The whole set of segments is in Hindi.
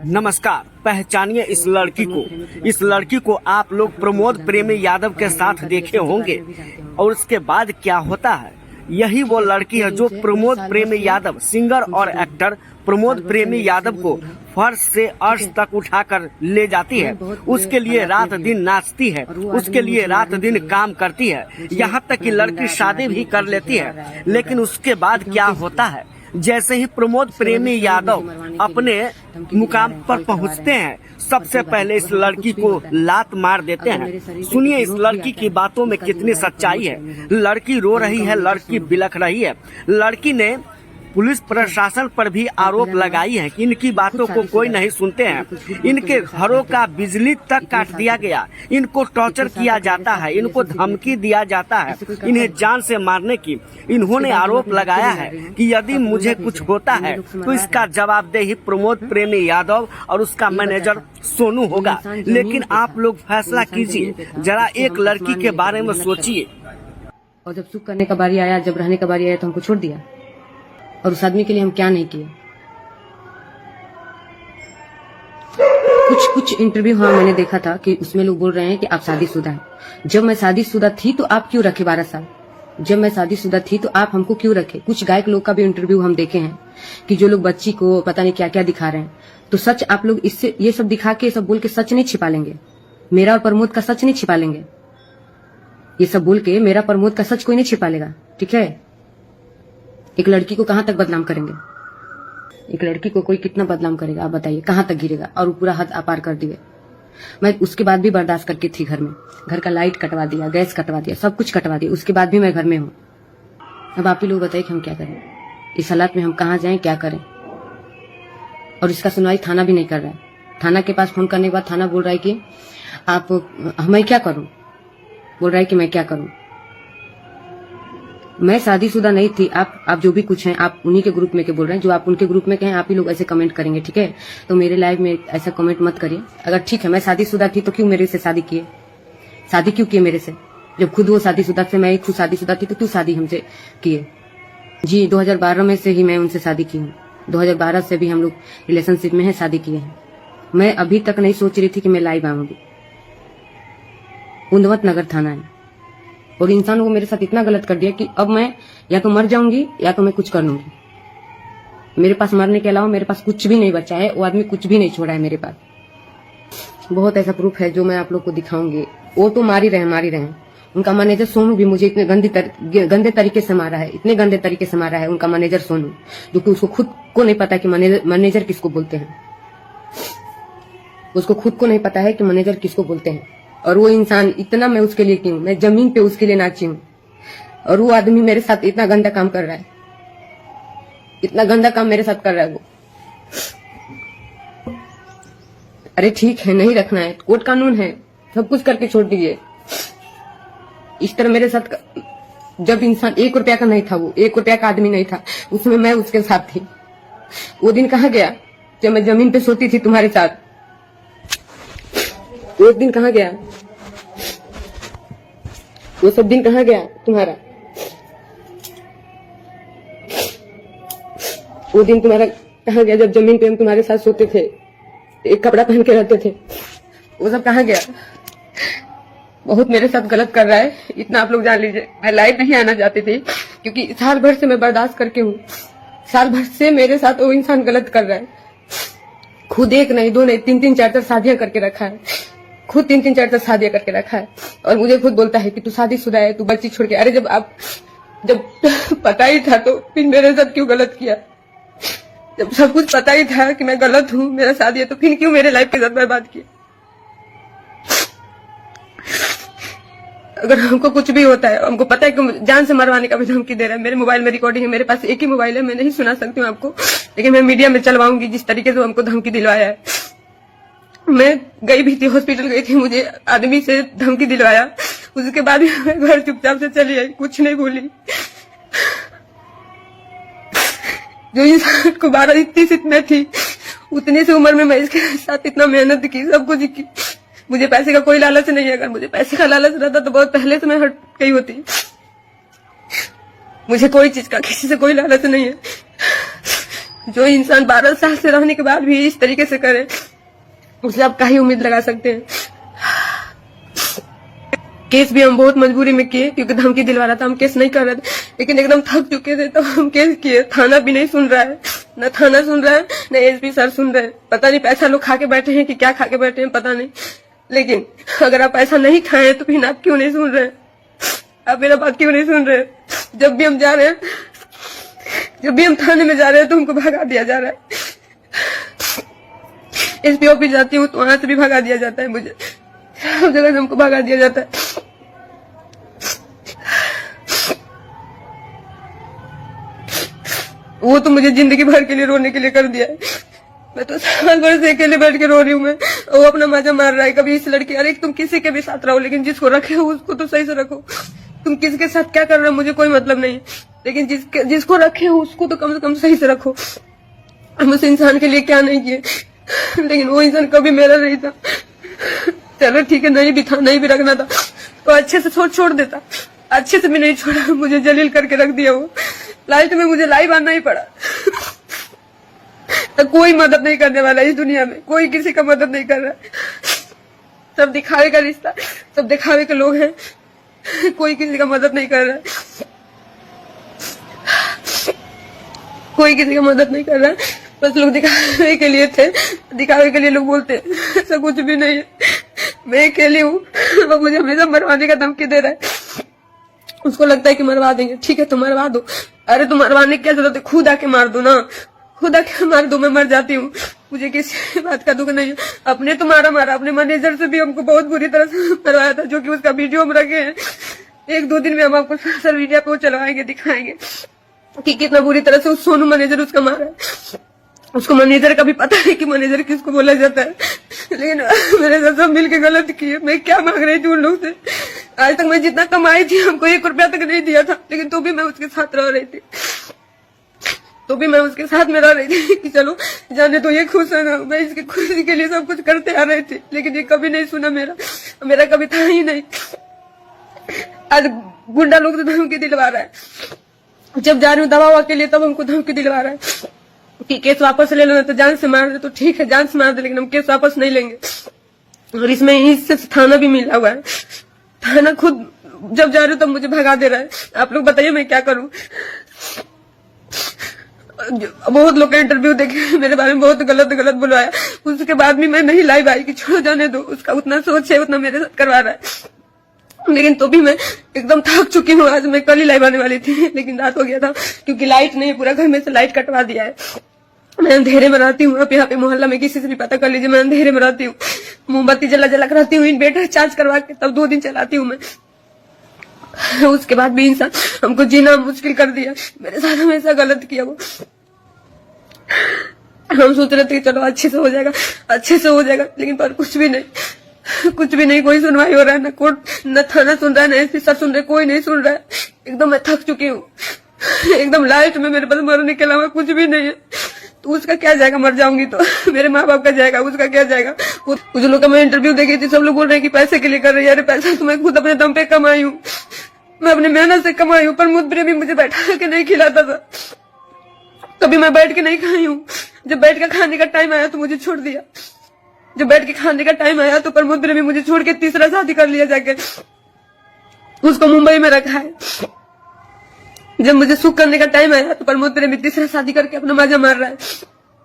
नमस्कार, पहचानिए इस लड़की को। इस लड़की को आप लोग प्रमोद प्रेमी यादव के साथ देखे होंगे और उसके बाद क्या होता है, यही वो लड़की है जो प्रमोद प्रेमी यादव, सिंगर और एक्टर प्रमोद प्रेमी यादव को फर्श से अर्श तक उठाकर ले जाती है। उसके लिए रात दिन नाचती है, उसके लिए रात दिन काम करती है, यहाँ तक कि लड़की शादी भी कर लेती है। लेकिन उसके बाद क्या होता है, जैसे ही प्रमोद प्रेमी यादव अपने मुकाम पर पहुंचते हैं, सबसे पहले इस लड़की को लात मार देते हैं। सुनिए इस लड़की की बातों में कितनी सच्चाई है। लड़की रो रही है, लड़की बिलख रही है। लड़की ने पुलिस प्रशासन पर भी आरोप लगाई है कि इनकी बातों को कोई नहीं सुनते हैं। इनके घरों का बिजली तक काट दिया गया, इनको टॉर्चर किया जाता है, इनको धमकी दिया जाता है इन्हें जान से मारने की। इन्होंने आरोप लगाया है कि यदि मुझे कुछ होता है तो इसका जवाबदेही प्रमोद प्रेमी यादव और उसका मैनेजर सोनू होगा। लेकिन आप लोग फैसला कीजिए, जरा एक लड़की के बारे में सोचिए। और जब सुख करने का बारी आया, जब रहने का बारी आया तो हमको छोड़ दिया। और उस आदमी के लिए हम क्या नहीं किए। कुछ इंटरव्यू मैंने देखा था कि उसमें लोग बोल रहे हैं कि आप शादीशुदा हैं। जब मैं शादीशुदा थी तो आप क्यों रखे 12 साल? जब मैं शादीशुदा थी तो आप हमको क्यों रखे? कुछ गायक लोग का भी इंटरव्यू हम देखे हैं कि जो लोग बच्ची को पता नहीं क्या क्या दिखा रहे हैं। तो सच आप लोग इससे ये सब दिखा के, सब बोल के सच नहीं छिपा लेंगे। मेरा और प्रमोद का सच नहीं छिपा लेंगे। ये सब बोल के मेरा प्रमोद का सच कोई नहीं छिपा लेगा, ठीक है? एक लड़की को कहां तक बदनाम करेंगे? एक लड़की को कोई कितना बदनाम करेगा, आप बताइए, कहां तक गिरेगा? और वो पूरा हद अपार कर दिए। मैं उसके बाद भी बर्दाश्त करके थी घर में। घर का लाइट कटवा दिया, गैस कटवा दिया, सब कुछ कटवा दिया, उसके बाद भी मैं घर में हूँ। अब आप ही लोग बताइए कि हम क्या करें? इस हालात में हम कहाँ जाएं, क्या करें? और इसका सुनवाई थाना भी नहीं कर रहा है। थाना के पास फोन करने के बाद थाना बोल रहा है कि मैं क्या करूं? बोल रहा है कि मैं क्या करूं? मैं शादीशुदा नहीं थी। आप जो भी कुछ हैं, आप उन्हीं के ग्रुप में के बोल रहे हैं। जो आप उनके ग्रुप में के हैं, आप ही लोग ऐसे कमेंट करेंगे, ठीक है? तो मेरे लाइव में ऐसा कमेंट मत करिए। अगर ठीक है मैं शादीशुदा थी तो क्यों मेरे से शादी किए? शादी क्यों किए मेरे से? जब खुद वो शादीशुदा थे, मैं खुद शादीशुदा थी, तो क्यों शादी हमसे किए? जी 2012 में से ही मैं उनसे शादी की हूँ। 2012 से भी हम लोग रिलेशनशिप में है, शादी किए हैं। मैं अभी तक नहीं सोच रही थी कि मैं लाइव आऊंगी। उन्दवत नगर थाना है और इंसानों को मेरे साथ इतना गलत कर दिया कि अब मैं या तो मर जाऊंगी या तो मैं कुछ कर लूंगी। मेरे पास मरने के अलावा मेरे पास कुछ भी नहीं बचा है। वो आदमी कुछ भी नहीं छोड़ा है मेरे पास। बहुत ऐसा प्रूफ है जो मैं आप लोग को दिखाऊंगी। वो तो मार ही रहे। उनका मैनेजर सोनू भी मुझे इतने गंदे तरीके से मारा है, इतने गंदे तरीके से मारा है उनका मैनेजर सोनू, जो कि उसको खुद को नहीं पता कि मैनेजर किसको बोलते हैं। उसको खुद को नहीं पता है कि मैनेजर किसको बोलते हैं। और वो इंसान इतना मैं उसके लिए क्यों, मैं जमीन पे उसके लिए नाची हूँ। और वो आदमी मेरे साथ इतना गंदा काम कर रहा है, इतना गंदा काम मेरे साथ कर रहा है वो। अरे ठीक है, नहीं रखना है, कोर्ट कानून है, सब कुछ करके छोड़ दीजिए। इस तरह मेरे साथ जब इंसान 1 रुपया का नहीं था, वो 1 रुपया का आदमी नहीं था, उसमें मैं उसके साथ थी। वो दिन कहाँ गया जब मैं जमीन पे सोती थी तुम्हारे साथ? वो दिन कहाँ गया? वो सब दिन कहाँ गया तुम्हारा? वो दिन तुम्हारा कहाँ गया जब जमीन पे हम तुम्हारे साथ सोते थे, एक कपड़ा पहन के रहते थे? वो सब कहाँ गया? बहुत मेरे साथ गलत कर रहा है, इतना आप लोग जान लीजिए। मैं लाइव नहीं आना चाहती थी क्योंकि साल भर से मैं बर्दाश्त करके हूँ। साल भर से मेरे साथ वो इंसान गलत कर रहा है। खुद 1 नहीं 2 नहीं 3-3 4-4 शादियां करके रखा है। खुद 3-3 4-4 शादियां करके रखा है। और मुझे खुद बोलता है कि तू शादीशुदा है, तू बच्ची छोड़ के। अरे जब पता ही था तो फिर मेरे साथ क्यों गलत किया? जब सब कुछ पता ही था कि मैं गलत हूँ, मेरा शादी है, तो फिर क्यों मेरे लाइफ के साथ बर्बाद किया? अगर हमको कुछ भी होता है, हमको पता है कि जान से मरवाने का भी धमकी दे रहा है। मेरे मोबाइल में रिकॉर्डिंग है, मेरे पास एक ही मोबाइल है, मैं नहीं सुना सकती हूँ आपको, लेकिन मैं मीडिया में चलवाऊंगी जिस तरीके से हमको धमकी दिलवाया है। मैं गई भी थी, हॉस्पिटल गई थी, मुझे आदमी से धमकी दिलवाया। उसके बाद मैं घर चुपचाप से चली आई, कुछ नहीं बोली। जो इंसान को 12 मैं थी, उतनी सी उम्र में मैं इसके साथ इतना मेहनत की, सब कुछ की। मुझे पैसे का कोई लालच नहीं है। अगर मुझे पैसे का लालच रहता तो बहुत पहले से मैं हट गई होती। मुझे कोई चीज का, किसी से कोई लालच नहीं है। जो इंसान 12 साल से रहने के बाद भी इस तरीके से करे, उससे आप क्या ही उम्मीद लगा सकते हैं। केस भी हम बहुत मजबूरी में किए क्योंकि धमकी दिलवा रहा था, हम केस नहीं कर रहे थे, लेकिन एकदम थक चुके थे तो हम केस किए। थाना भी नहीं सुन रहा है, न थाना सुन रहा है न एसपी सर सुन रहे हैं। पता नहीं पैसा लोग खा के बैठे हैं कि क्या खा के बैठे हैं, पता नहीं। लेकिन अगर आप पैसा नहीं खाए तो फिर आप क्यों नहीं सुन रहे? आप मेरा बात क्यों नहीं सुन रहे? जब भी हम जा रहे हैं, जब भी हम थाने में जा रहे हैं तो हमको भगा दिया जा रहा है। एसपी ऑफिस जाती हूँ तो वहां से भी भगा दिया जाता है मुझे, सब जगह से हमको भगा दिया जाता है। वो तो मुझे जिंदगी भर के लिए रोने के लिए कर दिया है। मैं तो साल भर से अकेले बैठ के रो रही हूँ मैं। वो अपना मजा मार रहा है। कभी इस लड़की, अरे तुम किसी के भी साथ रहो लेकिन जिसको रखे हो उसको तो सही से रखो। तुम किसके साथ क्या कर रहे हो मुझे कोई मतलब नहीं है, लेकिन जिसको रखे हो उसको तो कम से कम सही से रखो। हम उस इंसान के लिए क्या नहीं किए, लेकिन वो इंसान कभी मेरा नहीं था। चलो ठीक है, नहीं भी था, नहीं भी रखना था तो अच्छे से छोड़ देता, अच्छे से भी नहीं छोड़ा, मुझे जलील करके रख दिया। वो लास्ट में मुझे लाइव आना ही पड़ा। तो कोई मदद नहीं करने वाला इस दुनिया में, कोई किसी का मदद नहीं कर रहा। सब दिखावे का रिश्ता, सब दिखावे के लोग हैं, कोई किसी का मदद नहीं कर रहा, कोई किसी का मदद नहीं कर रहा। बस लोग दिखावे के लिए थे, दिखावे के लिए लोग बोलते हैं, ऐसा कुछ भी नहीं है। मैं अकेली हूँ, वो मुझे हमेशा मरवाने का धमकी दे रहा है। उसको लगता है कि मरवा देंगे, ठीक है तो मरवा दो। अरे तो मरवाने की क्या जरूरत है, खुद आके मार दो ना, खुद आके मार दो, मैं मर जाती हूँ, मुझे किसी बात का दुख नहीं है। अपने तो मारा, अपने मैनेजर से भी हमको बहुत बुरी तरह से मरवाया था, जो कि उसका वीडियो हम रखे हैं। 1-2 दिन में हम आपको सोशल मीडिया पे वो चलवाएंगे, दिखाएंगे कि कितना बुरी तरह से उस सोनू मैनेजर उसका मारा है। उसको मैनेजर का भी पता है कि मैनेजर किसको बोला जाता है, लेकिन मेरे साथ सब मिलके गलत किए। मैं क्या मांग रही थी उन लोग से? आज तक मैं जितना कमाई थी हमको 1 रुपया तक नहीं दिया था, लेकिन तो भी मैं उसके साथ रह रही थी, तो भी मैं उसके साथ में रह रही थी कि चलो जाने तो ये खुश है ना। मैं इसकी खुशी के लिए सब कुछ करते आ रही थी, लेकिन ये कभी नहीं सुना मेरा कभी था ही नहीं। आज गुंडा लोग से धमकी दिलवा रहा है, जब जा रही हूँ दवा के लिए तब हमको धमकी दिलवा रहा है कि केस वापस ले लेना तो जान से मार दे। तो ठीक है जान से मार दे, लेकिन हम केस वापस नहीं लेंगे। और इसमें इससे थाना भी मिला हुआ है, थाना खुद जब जा रही हूँ तब मुझे भगा दे रहा है। आप लोग बताइए मैं क्या करूँ? बहुत लोग का इंटरव्यू देखे, मेरे बारे में बहुत गलत बुलवाया, उसके बाद भी मैं नहीं लाइव आई कि छोड़ो जाने दो, उसका उतना सोच है उतना मेरे साथ करवा रहा है। लेकिन तो भी मैं एकदम थक चुकी हूँ। आज मैं कल ही लाइव आने वाली थी, लेकिन रात हो गया था क्योंकि लाइट नहीं, पूरा घर में से लाइट कटवा दिया है। मैं अंधेरे में रहती हूँ, अब यहाँ पे मोहल्ला में किसी से भी पता कर लीजिए, मैं अंधेरे में रहती हूँ। मोमबत्ती जला कर रहती हूँ, इन्वर्टर चार्ज करवा के तब 2 दिन चलाती हूँ मैं। उसके बाद भी इंसान हमको जीना मुश्किल कर दिया, मेरे साथ हमेशा गलत किया वो। हम सोच रहे थे कि चलो अच्छे से हो जाएगा, लेकिन पर कुछ भी नहीं, कोई सुनवाई हो रहा है, न कोर्ट न थाना सुन रहा है, न एसपी सर सुन रहे, कोई नहीं सुन रहा है। एकदम मैं थक चुकी हूँ, एकदम लास्ट में मेरे पास मरने के अलावा कुछ भी नहीं है। तो उसका क्या जाएगा, मर जाऊंगी तो मेरे माँ बाप का जाएगा, उसका क्या जाएगा? कुछ लोग का मैं इंटरव्यू देखी थी, सब लोग बोल रहे हैं कि पैसे के लिए कर रही है। अरे पैसा तो मैं खुद अपने दम पे कमाई हूँ, मैं अपने मेहनत से कमाई हूँ। प्रमोद प्रेमी मुझे बैठा के नहीं खिलाता था, कभी मैं बैठ के नहीं खाई हूँ। जब बैठ के खाने का टाइम आया तो मुझे छोड़ दिया, जब बैठ के खाने का टाइम आया तो प्रमोद प्रेमी मुझे छोड़ के तीसरा शादी कर लिया जाके, उसको मुंबई में रखा है। जब मुझे सुख करने का टाइम आया तो प्रमोद प्रेमी तीसरा शादी करके अपना मजा मार रहा है।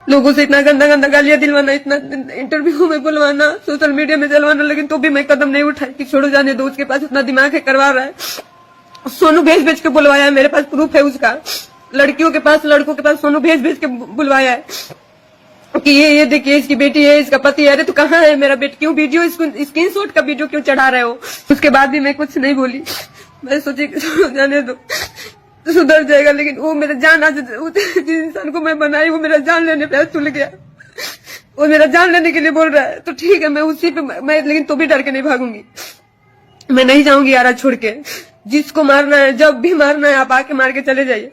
लोगों से इतना गंदा गालियां दिलवाना, इतना इंटरव्यू में बुलवाना, सोशल मीडिया में चलवाना, लेकिन तो भी मैं कदम नहीं उठाई कि छोड़ो जाने दो। उसके पास इतना दिमाग है, करवा रहा है। सोनू भेज के बुलवाया है, मेरे पास प्रूफ है उसका। लड़कियों के पास, लड़कों के पास सोनू भेज के बुलवाया है कि ये देखिए इसकी बेटी है, इसका पति है। अरे तो कहाँ है मेरा बेटी? क्यों वीडियो स्क्रीनशॉट का वीडियो क्यों चढ़ा रहे हो? उसके बाद भी मैं कुछ नहीं बोली, मैं सोची जाने दो सुधर जाएगा। लेकिन वो मेरा जान, आज जिस इंसान को मैं बनाई वो मेरा जान लेने पे तुल गया, वो मेरा जान लेने के लिए बोल रहा है। तो ठीक है मैं उसी पे मैं, लेकिन तो भी डर के नहीं भागूंगी, मैं नहीं जाऊंगी यारा छोड़ के। जिसको मारना है, जब भी मारना है आप आके मार के चले जाइए,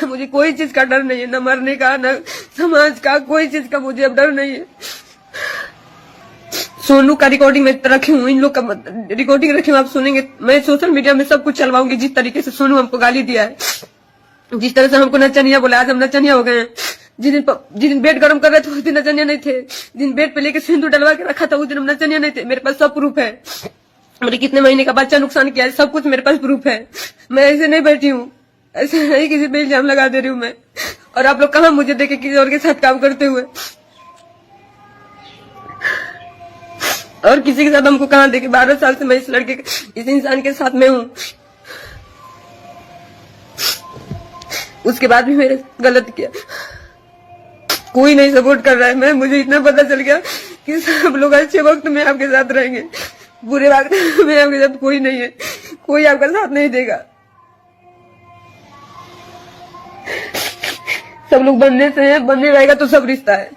मुझे कोई चीज का डर नहीं है, न मरने का, न समाज का, कोई चीज का मुझे अब डर नहीं है। सोनू का रिकॉर्डिंग में रखी हूँ, इन लोग का रिकॉर्डिंग रखी हूँ, आप सुनेंगे। मैं सोशल मीडिया में सब कुछ चलवाऊंगी, जिस तरीके से सोनू हमको गाली दिया है, जिस तरह से हमको नचनिया बोला, आज हम नचनिया हो गए हैं। जिस दिन बेड गर्म कर रहे थे उस दिन नचनिया नहीं थे, जिन बेड पे लेके सिंदूर डलवा के रखा था उस दिन हम नचनिया नहीं थे। मेरे पास सब प्रूफ है, मेरे कितने महीने का बच्चा नुकसान किया है, सब कुछ मेरे पास प्रूफ है। मैं ऐसे नहीं बैठी हूँ, ऐसे नहीं किसी पे इल्जाम लगा दे रही हूँ मैं। और आप लोग कहाँ मुझे देखे किसी और के साथ काम करते हुए, और किसी के साथ हमको कहाँ देखे। 12 साल से मैं इस लड़के इस इंसान के साथ में हूँ, उसके बाद भी मेरे गलत किया, कोई नहीं सपोर्ट कर रहा है। मुझे इतना पता चल गया कि सब लोग अच्छे वक्त में आपके साथ रहेंगे, बुरे वक्त में आपके साथ कोई नहीं है, कोई आपका साथ नहीं देगा। सब लोग बनने से हैं, बनने रहेगा तो सब रिश्ता है।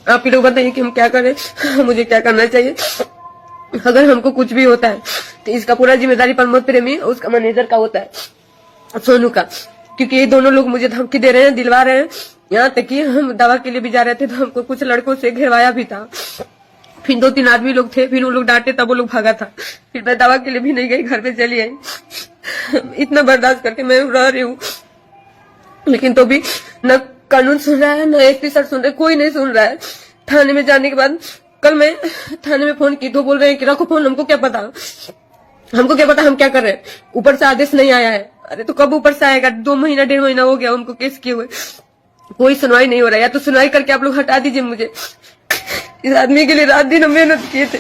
आप ही लोग बताइए कि हम क्या करें, मुझे क्या करना चाहिए। अगर हमको कुछ भी होता है तो इसका पूरा जिम्मेदारी प्रमोद प्रेमी और उसका मैनेजर का होता है, सोनू का, क्योंकि ये दोनों लोग मुझे धमकी दे रहे हैं, दिलवा रहे हैं। यहाँ तक कि हम दवा के लिए भी जा रहे थे तो हमको कुछ लड़कों से घेरवाया भी था। फिर 2-3 आदमी लोग थे, फिर वो लोग डांटे तब वो लोग भागा था। फिर मैं दवा के लिए भी नहीं गई, घर पे चली आई। इतना बर्दाश्त करके मैं रह रही हूँ, लेकिन तो भी न कानून सुन रहा है, न एसपी सर सुन रहे, कोई नहीं सुन रहा है। थाने में जाने के बाद कल मैं थाने में फोन की तो बोल रहे हैं कि रखो फोन, हमको क्या पता, हमको क्या पता हम क्या कर रहे हैं, ऊपर से आदेश नहीं आया है। अरे तो कब ऊपर से आएगा, 2 महीना 1.5 महीना हो गया हमको केस किए हुए, कोई सुनवाई नहीं हो रहा है। या तो सुनवाई करके आप लोग हटा दीजिए मुझे। इस आदमी के लिए रात दिन हम मेहनत किए थे।